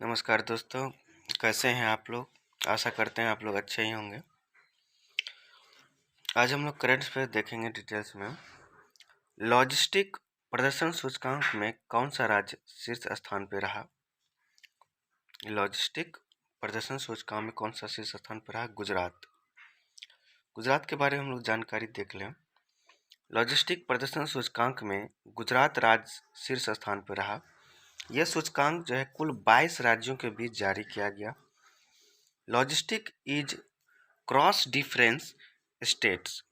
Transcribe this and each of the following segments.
नमस्कार दोस्तों, कैसे हैं आप लोग। आशा करते हैं आप लोग अच्छे ही होंगे। आज हम लोग करंट अफेयर देखेंगे डिटेल्स में। लॉजिस्टिक प्रदर्शन सूचकांक में कौन सा राज्य शीर्ष स्थान पर रहा। लॉजिस्टिक प्रदर्शन सूचकांक में कौन सा शीर्ष स्थान पर रहा। गुजरात के बारे में हम लोग जानकारी देख लें। लॉजिस्टिक प्रदर्शन सूचकांक में गुजरात राज्य शीर्ष स्थान पर रहा। यह सूचकांक जो है कुल 22 राज्यों के बीच जारी किया गया। Logistic is cross difference states.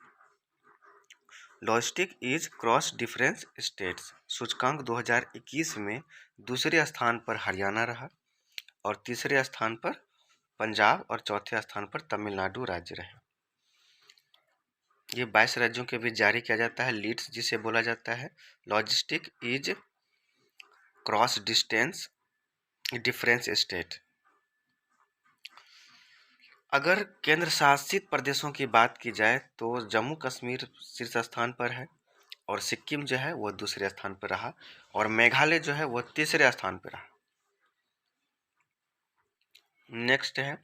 Logistic is cross difference states सूचकांक 2021 में दूसरे स्थान पर हरियाणा रहा और तीसरे स्थान पर पंजाब और चौथे स्थान पर तमिलनाडु राज्य रहे। ये 22 राज्यों के बीच जारी किया जाता है। लीड्स जिसे बोला जाता है। Logistic is cross distance difference state. अगर केंद्र शासित प्रदेशों की बात की जाए तो जम्मू कश्मीर शीर्ष स्थान पर है और सिक्किम जो है वह दूसरे स्थान पर रहा और मेघालय जो है वह तीसरे स्थान पर रहा। नेक्स्ट है,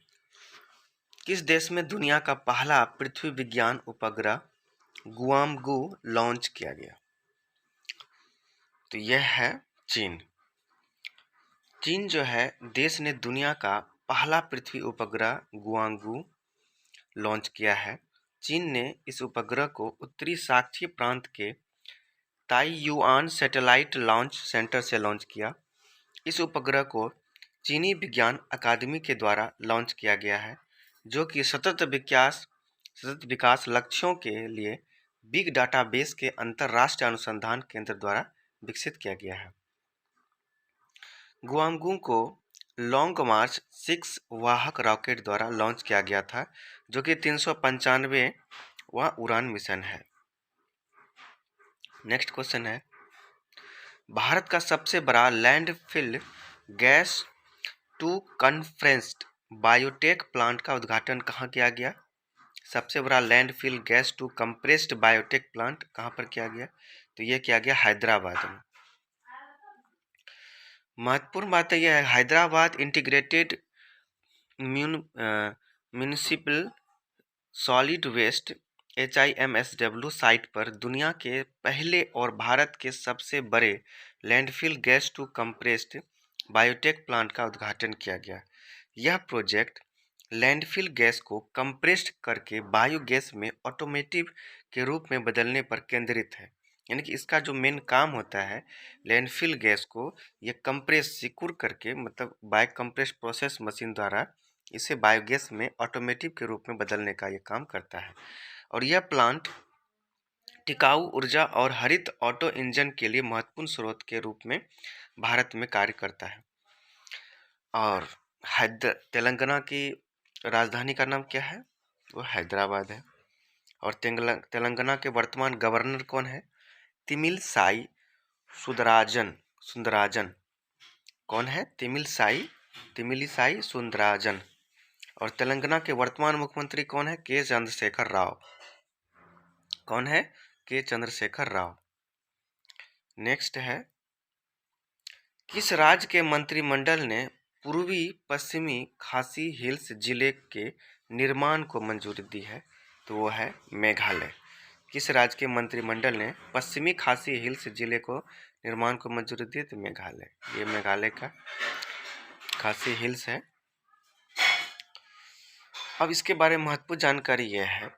किस देश में दुनिया का पहला पृथ्वी विज्ञान उपग्रह गुआमगू लॉन्च किया गया। तो यह है चीन। चीन जो है देश ने दुनिया का पहला पृथ्वी उपग्रह गुआंगू लॉन्च किया है। चीन ने इस उपग्रह को उत्तरी साक्ष्य प्रांत के ताइयुआन सैटेलाइट लॉन्च सेंटर से लॉन्च किया। इस उपग्रह को चीनी विज्ञान अकादमी के द्वारा लॉन्च किया गया है, जो कि सतत विकास लक्ष्यों के लिए बिग डाटाबेस के अंतरराष्ट्रीय अनुसंधान केंद्र द्वारा विकसित किया गया है। गुआंगू को लॉन्ग मार्च 6 वाहक रॉकेट द्वारा लॉन्च किया गया था, जो कि 395वां उड़ान मिशन है। नेक्स्ट क्वेश्चन है, भारत का सबसे बड़ा landfill gas to compressed biotech plant का उद्घाटन कहाँ किया गया। सबसे बड़ा landfill gas to compressed biotech plant कहाँ पर किया गया। तो यह किया गया हैदराबाद में। महत्वपूर्ण बात यह है, Hyderabad integrated municipal solid waste HIMSW site पर दुनिया के पहले और भारत के सबसे बड़े landfill gas to compressed biotech plant का उद्घाटन किया गया। यह प्रोजेक्ट लैंडफिल गैस को कंप्रेस्ड करके बायोगैस में ऑटोमेटिव के रूप में बदलने पर केंद्रित है। यानी कि इसका जो मेन काम होता है, लैंडफिल गैस को ये कंप्रेस सिकुड़ करके, मतलब बायो कंप्रेस प्रोसेस मशीन द्वारा इसे बायोगैस में ऑटोमेटिव के रूप में बदलने का ये काम करता है। और यह प्लांट टिकाऊ ऊर्जा और हरित ऑटो इंजन के लिए महत्वपूर्ण स्रोत के रूप में भारत में कार्य करता है। और तेलंगाना की राजधानी का नाम क्या है, वो हैदराबाद है। और तेलंगाना के वर्तमान गवर्नर कौन है, तमिलिसाई सुंदराजन। कौन है, तमिलिसाई सुंदराजन। और तेलंगाना के वर्तमान मुख्यमंत्री कौन है, के चंद्रशेखर राव। कौन है, के चंद्रशेखर राव। नेक्स्ट है, किस राज्य के मंत्रिमंडल ने पूर्वी पश्चिमी खासी हिल्स जिले के निर्माण को मंजूरी दी है। तो वो है मेघालय। किस राज्य के मंत्रिमंडल ने पश्चिमी खासी हिल्स जिले को निर्माण को मंजूरी दी, तो मेघालय। ये मेघालय का खासी हिल्स है। अब इसके बारे में महत्वपूर्ण जानकारी यह है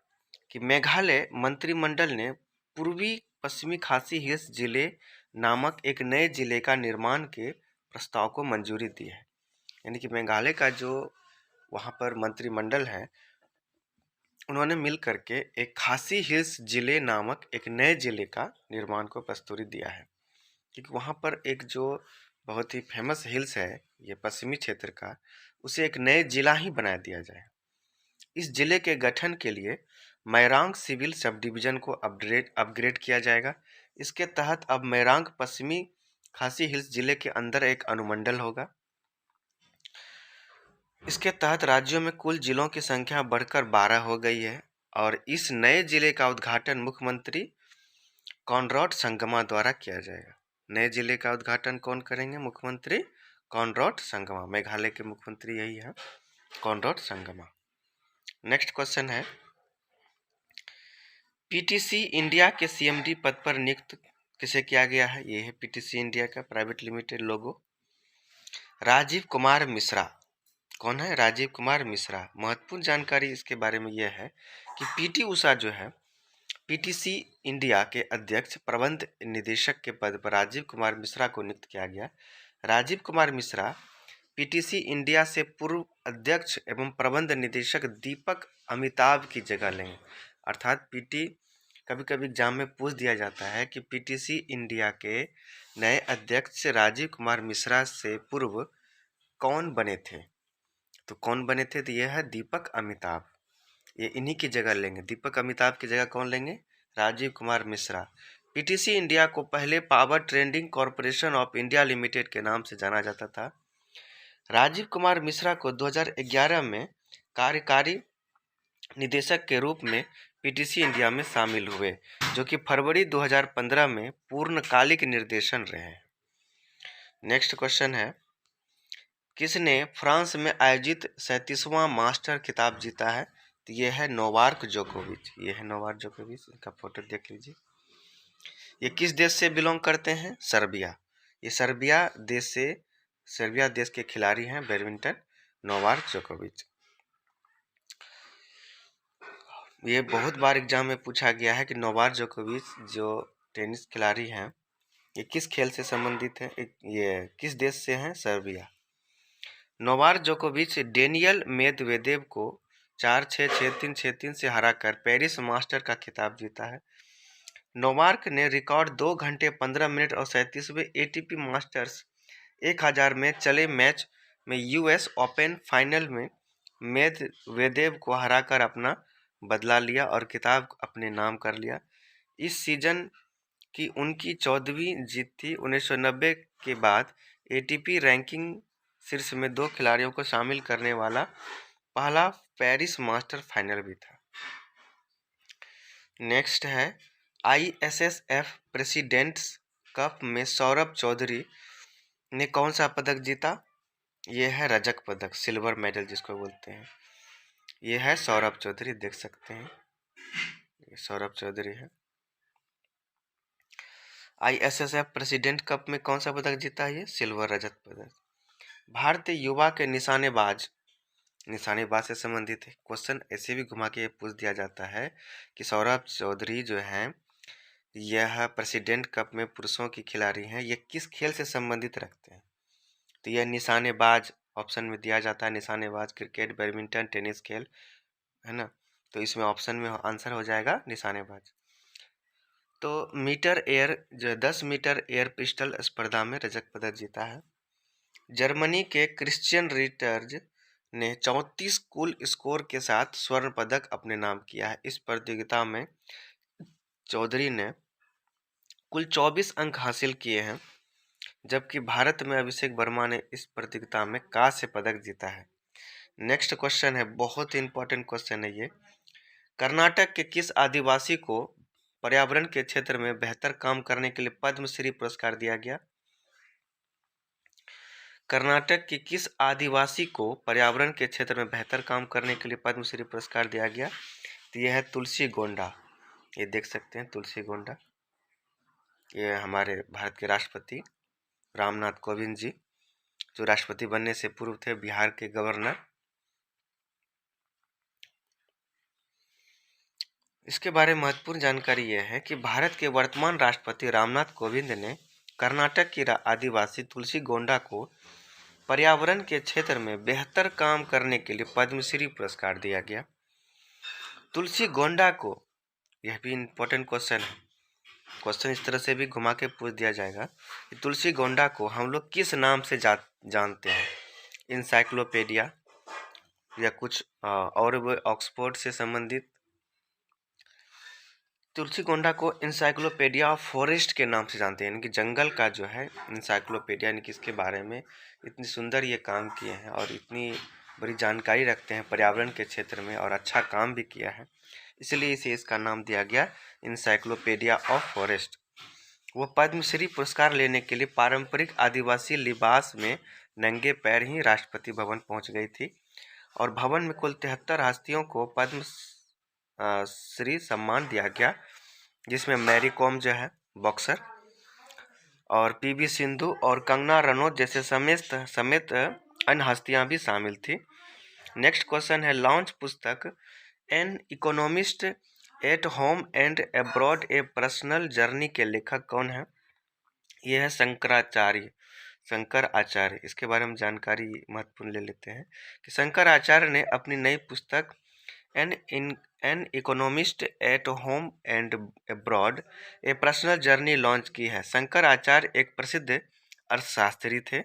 कि मेघालय मंत्रिमंडल ने पूर्वी पश्चिमी खासी हिल्स जिले नामक एक नए जिले का निर्माण के प्रस्ताव को मंजूरी दी है। यानी कि मेघालय का जो वहाँ पर मंत्रिमंडल है, उन्होंने मिल करके एक खासी हिल्स जिले नामक एक नए जिले का निर्माण को प्रस्तुति दिया है। क्योंकि वहाँ पर एक जो बहुत ही फेमस हिल्स है ये पश्चिमी क्षेत्र का, उसे एक नए जिला ही बना दिया जाए। इस जिले के गठन के लिए मैरांग सिविल सब डिवीजन को अपग्रेड किया जाएगा। इसके तहत अब मैरांग पश्चिमी खासी हिल्स जिले के अंदर एक अनुमंडल होगा। इसके तहत राज्यों में कुल जिलों की संख्या बढ़कर 12 हो गई है और इस नए जिले का उद्घाटन मुख्यमंत्री कॉनराड संगमा द्वारा किया जाएगा। नए जिले का उद्घाटन कौन करेंगे, मुख्यमंत्री कॉनरैड संगमा, मेघालय के मुख्यमंत्री यही है, कॉनरैड संगमा। नेक्स्ट क्वेश्चन है, पीटीसी इंडिया के सीएमडी पद पर नियुक्त किसे किया गया है? ये है पीटीसी इंडिया का प्राइवेट लिमिटेड लोगो, राजीव कुमार मिश्रा। कौन है? राजीव कुमार मिश्रा। महत्वपूर्ण जानकारी इसके बारे में यह है कि पीटी उषा जो है पीटीसी इंडिया के अध्यक्ष प्रबंध निदेशक के पद पर राजीव कुमार मिश्रा को नियुक्त किया गया। राजीव कुमार मिश्रा पीटीसी इंडिया से पूर्व अध्यक्ष एवं प्रबंध निदेशक दीपक अमिताभ की जगह लेंगे। अर्थात पीटी कभी कभी एग्जाम में पूछ दिया जाता है कि पीटीसी इंडिया के नए अध्यक्ष राजीव कुमार मिश्रा से पूर्व कौन बने थे? तो कौन बने थे? तो यह है दीपक अमिताभ, ये इन्हीं की जगह लेंगे। दीपक अमिताभ की जगह कौन लेंगे? राजीव कुमार मिश्रा। पीटीसी इंडिया को पहले power trading corporation of India limited के नाम से जाना जाता था। राजीव कुमार मिश्रा को 2011 में कार्यकारी निदेशक के रूप में पीटीसी इंडिया में शामिल हुए, जो कि फरवरी 2015 में पूर्णकालिक निर्देशन रहे। नेक्स्ट क्वेश्चन है, किसने फ्रांस में आयोजित 37वां मास्टर खिताब जीता है? तो ये है नोवाक जोकोविच। ये है नोवाक जोकोविच, इनका फोटो देख लीजिए। ये किस देश से बिलोंग करते हैं? सर्बिया। ये सर्बिया देश के खिलाड़ी हैं बैडमिंटन, नोवाक जोकोविच। ये बहुत बार एग्जाम में पूछा गया है कि नोवाक जोकोविच जो टेनिस खिलाड़ी हैं ये किस खेल से संबंधित है? ये किस देश से हैं? सर्बिया। नोवाक जोकोविच डेनियल मेदवेदेव को 4-6, 6-3, 6-3 से हराकर पेरिस मास्टर का खिताब जीता है। नोवाक ने रिकॉर्ड 2 घंटे 15 मिनट और 37वें एटीपी मास्टर्स 1000 में चले मैच में यूएस ओपन फाइनल में मेदवेदेव को हराकर अपना बदला लिया और खिताब अपने नाम कर लिया। इस सीजन की उनकी 14वीं जीत थी। 1990 के बाद एटीपी रैंकिंग शीर्ष में 2 खिलाड़ियों को शामिल करने वाला पहला पेरिस मास्टर फाइनल भी था। नेक्स्ट है, आईएसएसएफ प्रेसिडेंट्स कप में सौरभ चौधरी ने कौन सा पदक जीता? यह है रजक पदक, सिल्वर मेडल जिसको बोलते हैं। यह है सौरभ चौधरी, देख सकते हैं ये सौरभ चौधरी है। आईएसएसएफ प्रेसिडेंट कप में कौन सा पदक जीता है? ये सिल्वर रजत पदक। भारतीय युवा के निशानेबाज से संबंधित है क्वेश्चन, ऐसे भी घुमा के पूछ दिया जाता है कि सौरभ चौधरी जो हैं यह प्रेसिडेंट कप में पुरुषों की खिलाड़ी हैं, ये किस खेल से संबंधित रखते हैं? तो यह निशानेबाज ऑप्शन में दिया जाता है। निशानेबाज क्रिकेट, बैडमिंटन, टेनिस खेल है ना, तो इसमें ऑप्शन में आंसर हो जाएगा निशानेबाज। तो मीटर एयर जो 10 मीटर एयर पिस्टल स्पर्धा में रजत पदक जीता है। जर्मनी के क्रिश्चियन रिटर्ज ने 34 कुल स्कोर के साथ स्वर्ण पदक अपने नाम किया है। इस प्रतियोगिता में चौधरी ने कुल 24 अंक हासिल किए हैं, जबकि भारत में अभिषेक वर्मा ने इस प्रतियोगिता में कांस्य पदक जीता है। नेक्स्ट क्वेश्चन है, बहुत ही इंपॉर्टेंट क्वेश्चन है ये, कर्नाटक के किस आदिवासी को पर्यावरण के क्षेत्र में बेहतर काम करने के लिए पद्मश्री पुरस्कार दिया गया? कर्नाटक के किस आदिवासी को पर्यावरण के क्षेत्र में बेहतर काम करने के लिए पद्मश्री पुरस्कार दिया गया? तो यह है तुलसी गोंडा। ये देख सकते हैं तुलसी गोंडा, ये हमारे भारत के राष्ट्रपति रामनाथ कोविंद जी, जो राष्ट्रपति बनने से पूर्व थे बिहार के गवर्नर। इसके बारे में महत्वपूर्ण जानकारी यह है कि भारत के वर्तमान राष्ट्रपति रामनाथ कोविंद ने कर्नाटक की आदिवासी तुलसी गोंडा को पर्यावरण के क्षेत्र में बेहतर काम करने के लिए पद्मश्री पुरस्कार दिया गया। तुलसी गोंडा को, यह भी इम्पोर्टेंट क्वेश्चन है, क्वेश्चन इस तरह से भी घुमा के पूछ दिया जाएगा कि तुलसी गोंडा को हम लोग किस नाम से जानते हैं? इंसाइक्लोपीडिया या कुछ और ऑक्सफोर्ड से संबंधित। तुलसी गोंडा को इंसाइक्लोपीडिया ऑफ फॉरेस्ट के नाम से जानते हैं, यानी कि जंगल का जो है इंसाइक्लोपीडिया, यानी कि इसके बारे में इतनी सुंदर ये काम किए हैं और इतनी बड़ी जानकारी रखते हैं पर्यावरण के क्षेत्र में और अच्छा काम भी किया है, इसलिए इसे इसका नाम दिया गया इंसाइक्लोपीडिया ऑफ फॉरेस्ट। वो पद्मश्री पुरस्कार लेने के लिए पारंपरिक आदिवासी लिबास में नंगे पैर ही राष्ट्रपति भवन पहुंच गई थी और भवन में कुल 73 हस्तियों को पद्म श्री सम्मान दिया गया, जिसमें मैरी कॉम जो है बॉक्सर और पीवी सिंधु और कंगना रनौत जैसे समेत अन्य हस्तियां भी शामिल थी। नेक्स्ट क्वेश्चन है, लॉन्च पुस्तक an economist at home and abroad A personal journey के लेखक कौन है? ये है शंकर आचार्य। इसके बारे में जानकारी महत्वपूर्ण ले लेते हैं कि शंकर आचार्य ने अपनी नई पुस्तक an economist at home and abroad A personal journey launch की है। शंकर आचार्य एक प्रसिद्ध अर्थशास्त्री थे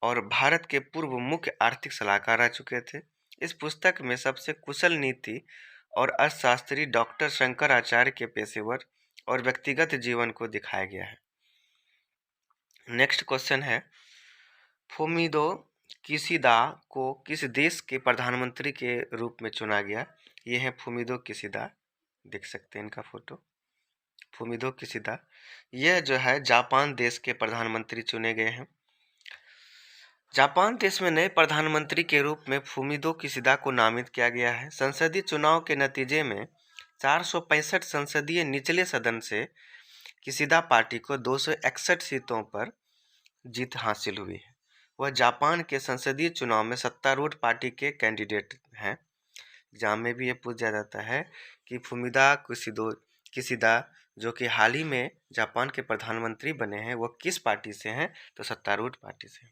और भारत के पूर्व मुख्य आर्थिक सलाहकार रह चुके थे। इस पुस्तक में सबसे कुशल नीति और अर्थशास्त्री डॉक्टर शंकर आचार्य के पेशेवर और व्यक्तिगत जीवन को दिखाया गया है। नेक्स्ट क्वेश्चन है, फुमिदो किशिदा को किस देश के प्रधानमंत्री के रूप में चुना गया? ये है फुमिदो किशिदा, देख सकते हैं इनका फोटो। फुमिदो किशिदा यह जो है जापान देश के प्रधानमंत्री चुने गए हैं। जापान देश में नए प्रधानमंत्री के रूप में फुमिदो किशिदा को नामित किया गया है। संसदीय चुनाव के नतीजे में 465 संसदीय निचले सदन से किशिदा पार्टी को 261 सीटों पर जीत हासिल हुई है। वह जापान के संसदीय चुनाव में सत्तारूढ़ पार्टी के कैंडिडेट हैं। एग्जाम में भी ये पूछा जाता है कि फुमिदो किशिदा जो कि हाल ही में जापान के प्रधानमंत्री बने हैं, वह किस पार्टी से हैं? तो सत्तारूढ़ पार्टी से।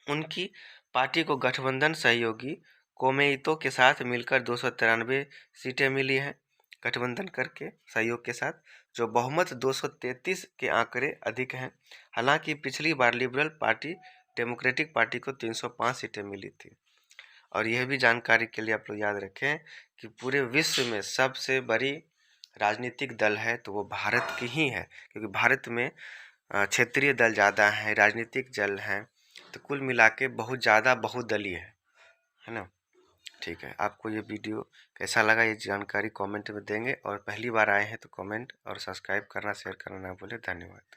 उनकी पार्टी को गठबंधन सहयोगी कोमेइतो के साथ मिलकर 293 सीटें मिली हैं। गठबंधन करके सहयोग के साथ जो बहुमत 233 के आंकड़े अधिक हैं। हालांकि पिछली बार लिबरल पार्टी डेमोक्रेटिक पार्टी को 305 सीटें मिली थी। और यह भी जानकारी के लिए आप लोग याद रखें कि पूरे विश्व में सबसे बड़ी राजनीतिक दल है तो वो भारत की ही है, क्योंकि भारत में क्षेत्रीय दल ज़्यादा हैं, राजनीतिक दल हैं, तो कुल मिला के बहुत ज़्यादा बहुदलीय है ना। ठीक है, आपको ये वीडियो कैसा लगा ये जानकारी कमेंट में देंगे और पहली बार आए हैं तो कमेंट और सब्सक्राइब करना शेयर करना ना भूलें। धन्यवाद।